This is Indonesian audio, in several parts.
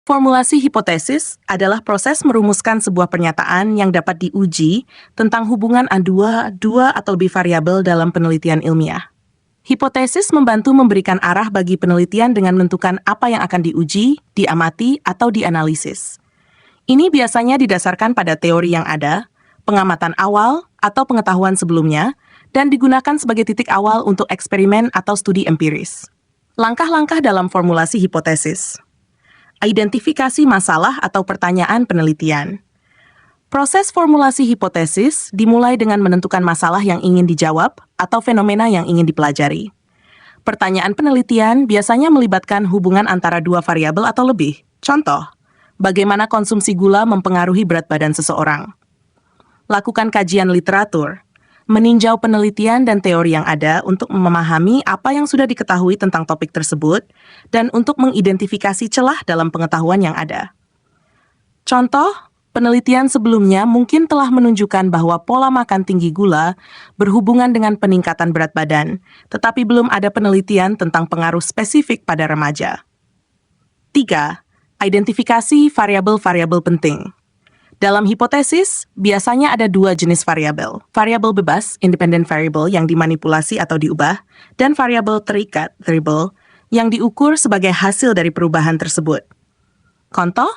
Formulasi hipotesis adalah proses merumuskan sebuah pernyataan yang dapat diuji tentang hubungan dua atau lebih variabel dalam penelitian ilmiah. Hipotesis membantu memberikan arah bagi penelitian dengan menentukan apa yang akan diuji, diamati, atau dianalisis. Ini biasanya didasarkan pada teori yang ada, pengamatan awal, atau pengetahuan sebelumnya, dan digunakan sebagai titik awal untuk eksperimen atau studi empiris. Langkah-langkah dalam formulasi hipotesis. Identifikasi masalah atau pertanyaan penelitian. Proses formulasi hipotesis dimulai dengan menentukan masalah yang ingin dijawab atau fenomena yang ingin dipelajari. Pertanyaan penelitian biasanya melibatkan hubungan antara dua variabel atau lebih. Contoh, bagaimana konsumsi gula mempengaruhi berat badan seseorang. Lakukan kajian literatur. Meninjau penelitian dan teori yang ada untuk memahami apa yang sudah diketahui tentang topik tersebut dan untuk mengidentifikasi celah dalam pengetahuan yang ada. Contoh, penelitian sebelumnya mungkin telah menunjukkan bahwa pola makan tinggi gula berhubungan dengan peningkatan berat badan, tetapi belum ada penelitian tentang pengaruh spesifik pada remaja. 3. Identifikasi variabel-variabel penting. Dalam hipotesis, biasanya ada dua jenis variabel. Variabel bebas, independent variable, yang dimanipulasi atau diubah, dan variabel terikat, variable, yang diukur sebagai hasil dari perubahan tersebut. Contoh,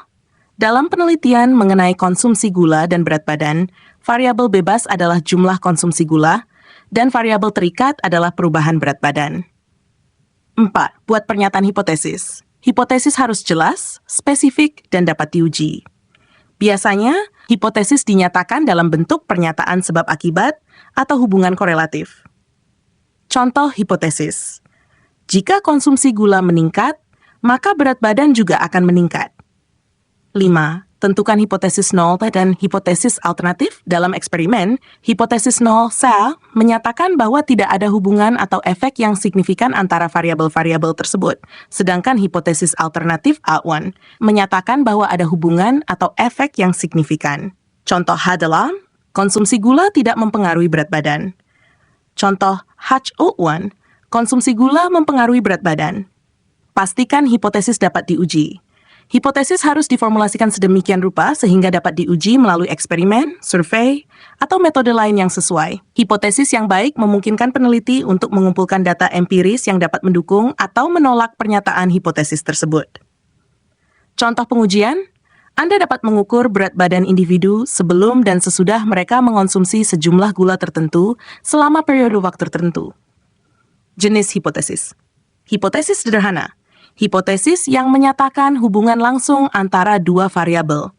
dalam penelitian mengenai konsumsi gula dan berat badan, variabel bebas adalah jumlah konsumsi gula, dan variabel terikat adalah perubahan berat badan. 4. Buat pernyataan hipotesis. Hipotesis harus jelas, spesifik, dan dapat diuji. Biasanya, hipotesis dinyatakan dalam bentuk pernyataan sebab akibat atau hubungan korelatif. Contoh hipotesis. Jika konsumsi gula meningkat, maka berat badan juga akan meningkat. 5. Tentukan hipotesis nol dan hipotesis alternatif. Dalam eksperimen, hipotesis nol sel menyatakan bahwa tidak ada hubungan atau efek yang signifikan antara variabel-variabel tersebut, sedangkan hipotesis alternatif A1 menyatakan bahwa ada hubungan atau efek yang signifikan. Contoh adalah, konsumsi gula tidak mempengaruhi berat badan. Contoh H01, konsumsi gula mempengaruhi berat badan. Pastikan hipotesis dapat diuji. Hipotesis harus diformulasikan sedemikian rupa sehingga dapat diuji melalui eksperimen, survei, atau metode lain yang sesuai. Hipotesis yang baik memungkinkan peneliti untuk mengumpulkan data empiris yang dapat mendukung atau menolak pernyataan hipotesis tersebut. Contoh pengujian, Anda dapat mengukur berat badan individu sebelum dan sesudah mereka mengonsumsi sejumlah gula tertentu selama periode waktu tertentu. Jenis hipotesis. Hipotesis sederhana. Hipotesis yang menyatakan hubungan langsung antara dua variabel.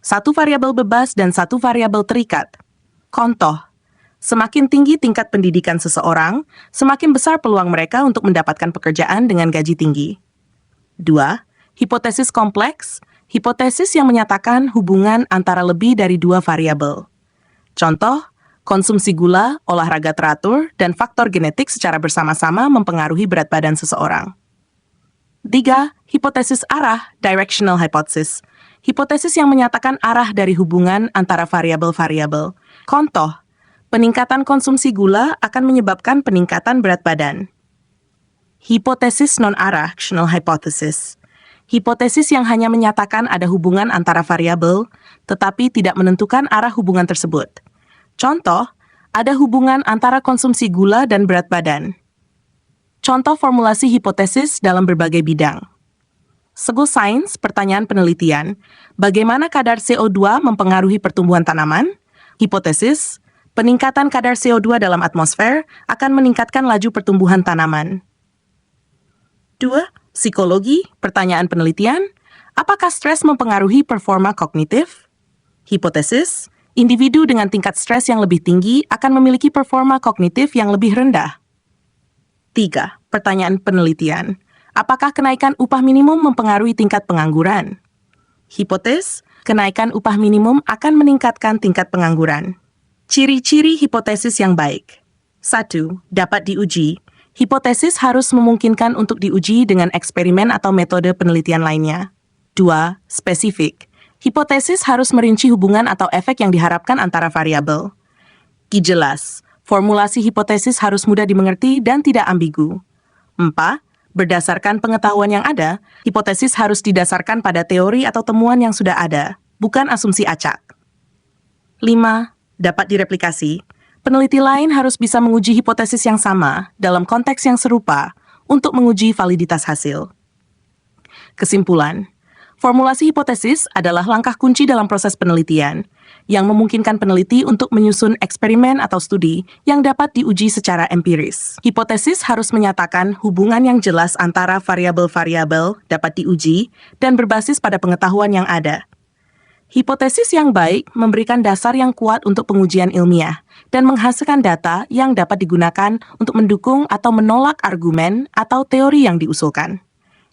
Satu variabel bebas dan satu variabel terikat. Contoh, semakin tinggi tingkat pendidikan seseorang, semakin besar peluang mereka untuk mendapatkan pekerjaan dengan gaji tinggi. 2. Hipotesis kompleks. Hipotesis yang menyatakan hubungan antara lebih dari dua variabel. Contoh, konsumsi gula, olahraga teratur, dan faktor genetik secara bersama-sama mempengaruhi berat badan seseorang. 3. Hipotesis arah, directional hypothesis. Hipotesis yang menyatakan arah dari hubungan antara variabel-variabel. Contoh, peningkatan konsumsi gula akan menyebabkan peningkatan berat badan. Hipotesis non-arah, directional hypothesis. Hipotesis yang hanya menyatakan ada hubungan antara variabel, tetapi tidak menentukan arah hubungan tersebut. Contoh, ada hubungan antara konsumsi gula dan berat badan. Contoh formulasi hipotesis dalam berbagai bidang. Segul sains, pertanyaan penelitian, bagaimana kadar CO2 mempengaruhi pertumbuhan tanaman? Hipotesis, peningkatan kadar CO2 dalam atmosfer akan meningkatkan laju pertumbuhan tanaman. 2. Psikologi, pertanyaan penelitian, apakah stres mempengaruhi performa kognitif? Hipotesis, individu dengan tingkat stres yang lebih tinggi akan memiliki performa kognitif yang lebih rendah. 3. Pertanyaan penelitian. Apakah kenaikan upah minimum mempengaruhi tingkat pengangguran? Hipotesis, kenaikan upah minimum akan meningkatkan tingkat pengangguran. Ciri-ciri hipotesis yang baik. 1. Dapat diuji. Hipotesis harus memungkinkan untuk diuji dengan eksperimen atau metode penelitian lainnya. 2. Spesifik. Hipotesis harus merinci hubungan atau efek yang diharapkan antara variabel. Jelas. Formulasi hipotesis harus mudah dimengerti dan tidak ambigu. 4. Berdasarkan pengetahuan yang ada, hipotesis harus didasarkan pada teori atau temuan yang sudah ada, bukan asumsi acak. 5. Dapat direplikasi. Peneliti lain harus bisa menguji hipotesis yang sama dalam konteks yang serupa untuk menguji validitas hasil. Kesimpulan, formulasi hipotesis adalah langkah kunci dalam proses penelitian yang memungkinkan peneliti untuk menyusun eksperimen atau studi yang dapat diuji secara empiris. Hipotesis harus menyatakan hubungan yang jelas antara variabel-variabel dapat diuji dan berbasis pada pengetahuan yang ada. Hipotesis yang baik memberikan dasar yang kuat untuk pengujian ilmiah dan menghasilkan data yang dapat digunakan untuk mendukung atau menolak argumen atau teori yang diusulkan.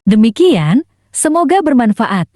Demikian, semoga bermanfaat.